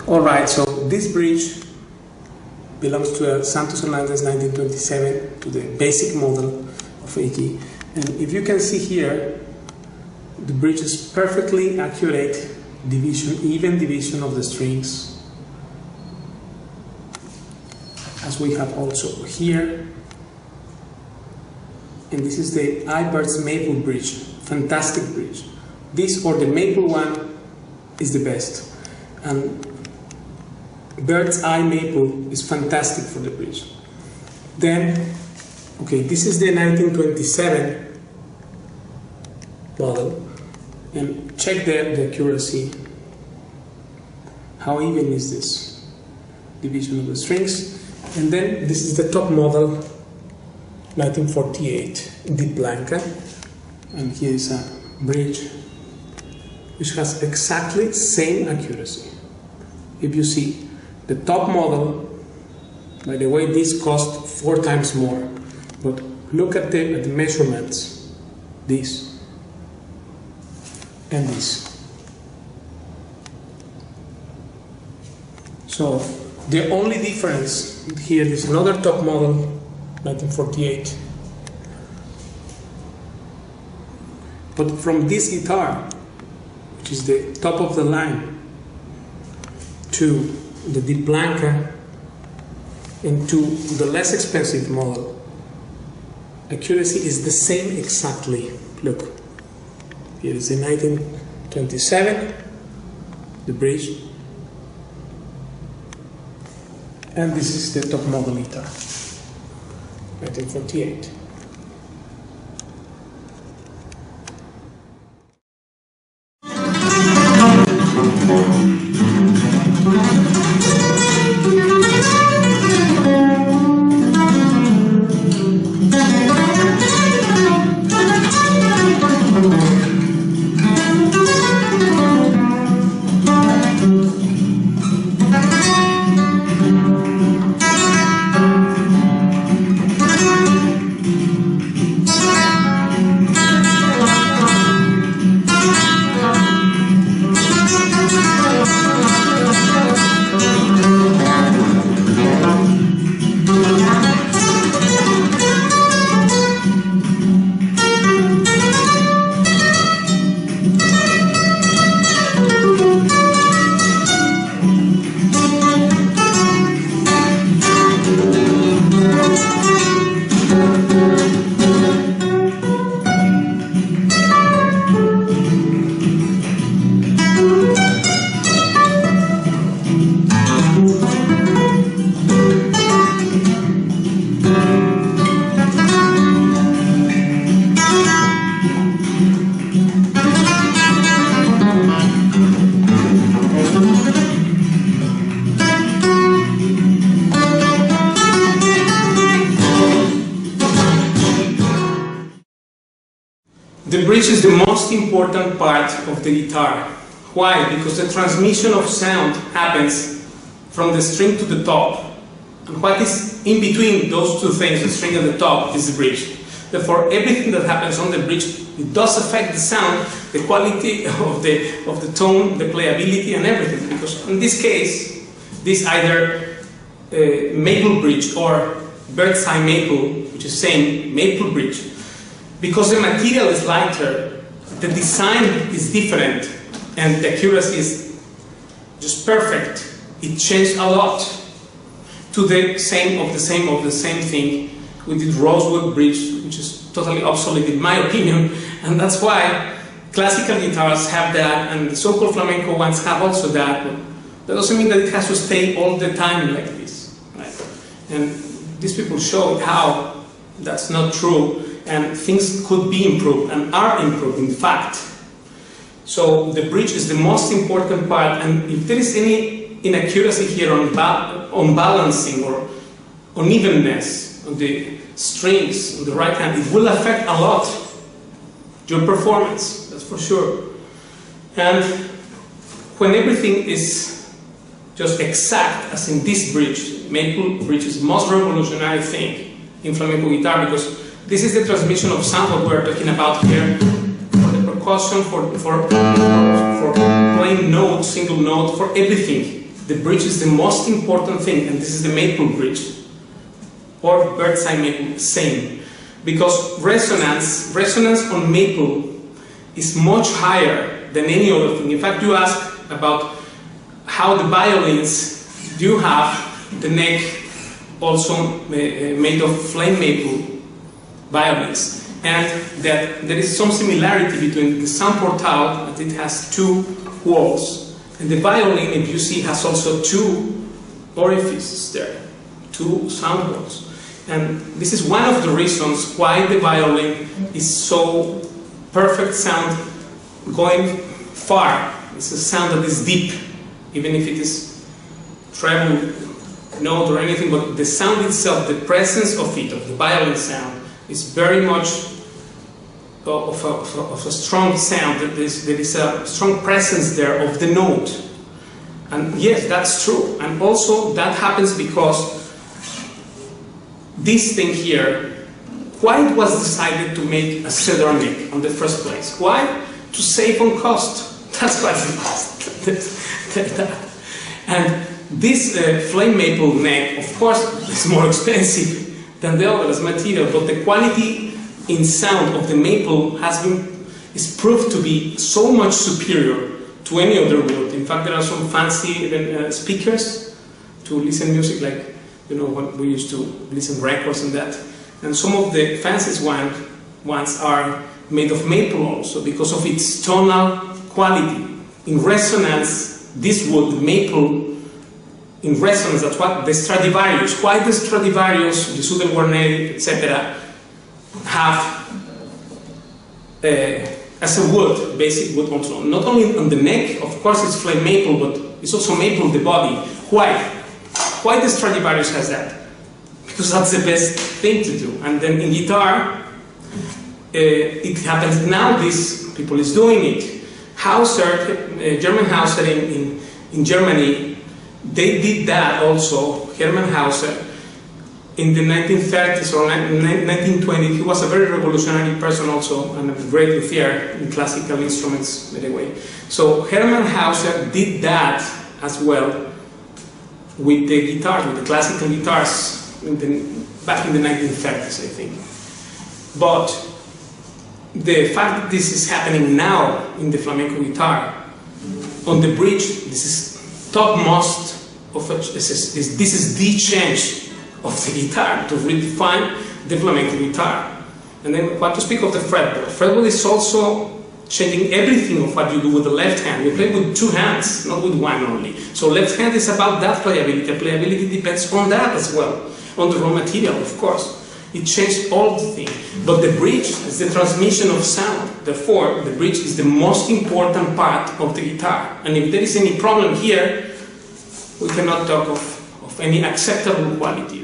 Alright, so this bridge belongs to a Santos Hernandez 1927, to the basic model of AG. And if you can see here, the bridge is perfectly accurate division, even division of the strings, as we have also here. And this is the Ibert's Maple Bridge, fantastic bridge. This, or the Maple one, is the best. And Bird's Eye Maple is fantastic for the bridge. Then, okay, this is the 1927 model, and check the accuracy. How even is this division of the strings? And then this is the top model, 1948, Di Blanca, and here is a bridge which has exactly same accuracy. If you see the top model, by the way, this cost 4 times more, but look at the measurements, this and this. So the only difference here is another top model, 1948. But from this guitar, which is the top of the line, to the Di Blanca and to the less expensive model, accuracy is the same exactly. Look, here is the 1927, the bridge, and this is the top model guitar, 1948. bridge is the most important part of the guitar. Why? Because the transmission of sound happens from the string to the top. And what is in between those two things, the string and the top, is the bridge. Therefore, everything that happens on the bridge, it does affect the sound, the quality of the tone, the playability, and everything. Because in this case, this either maple bridge or bird's eye maple, which is same maple bridge, because the material is lighter, the design is different, and the accuracy is just perfect. It changed a lot to the same thing with the rosewood bridge, which is totally obsolete in my opinion, and that's why classical guitars have that, and the so-called flamenco ones have also that, but that doesn't mean that it has to stay all the time like this, right? And these people show how that's not true, and things could be improved, and are improved in fact. So the bridge is the most important part, and if there is any inaccuracy here on balancing or unevenness on the strings on the right hand, it will affect a lot your performance, that's for sure. And when everything is just exact, as in this bridge, maple bridge is the most revolutionary thing in flamenco guitar, because this is the transmission of sound what we're talking about here, for the percussion, for playing notes, single note, for everything. The bridge is the most important thing, and this is the maple bridge. Or bird's eye maple, same. Because resonance on maple is much higher than any other thing. In fact, you asked about how the violins do have the neck also made of flame maple violins, and that there is some similarity between the sound portal, that it has two walls, and the violin, if you see, has also two orifices there, two sound holes. And this is one of the reasons why the violin is so perfect sound going far. It's a sound that is deep, even if it is treble note or anything, but the sound itself, the presence of it, of the violin sound, is very much of a strong sound. There is a strong presence there of the note. And yes, that's true. And also that happens because this thing here, why it was decided to make a cedar neck in the first place? Why? To save on cost. That's why it was. And this flame maple neck, of course, is more expensive than the other material, but the quality in sound of the maple is proved to be so much superior to any other wood. In fact, there are some fancy speakers to listen music, like, you know, when we used to listen records and that. And some of the fanciest ones are made of maple also, because of its tonal quality. In resonance, this wood, maple, in resonance, that's what the Stradivarius, why the Stradivarius, the Southern Guarneri, etc., have as a wood, basic wood also. Not only on the neck, of course it's flame maple, but it's also maple the body. Why? Why the Stradivarius has that? Because that's the best thing to do. And then in guitar, it happens now. This people is doing it. Hauser, German Hauser in Germany, they did that also. Hermann Hauser in the 1930s or 1920s. He was a very revolutionary person also, and a great luthier in classical instruments, by the way. So Hermann Hauser did that as well with the guitars, with the classical guitars, back in the 1930s, I think. But the fact that this is happening now in the flamenco guitar, on the bridge, this is topmost of this is the change of the guitar to redefine the flamenco guitar. And then what to speak of the fretboard? Fretboard is also changing everything of what you do with the left hand. You play with two hands, not with one only. So left hand is about that playability. Playability depends on that as well, on the raw material, of course. It changed all the thing. But the bridge is the transmission of sound. Therefore, the bridge is the most important part of the guitar. And if there is any problem here, we cannot talk of any acceptable quality.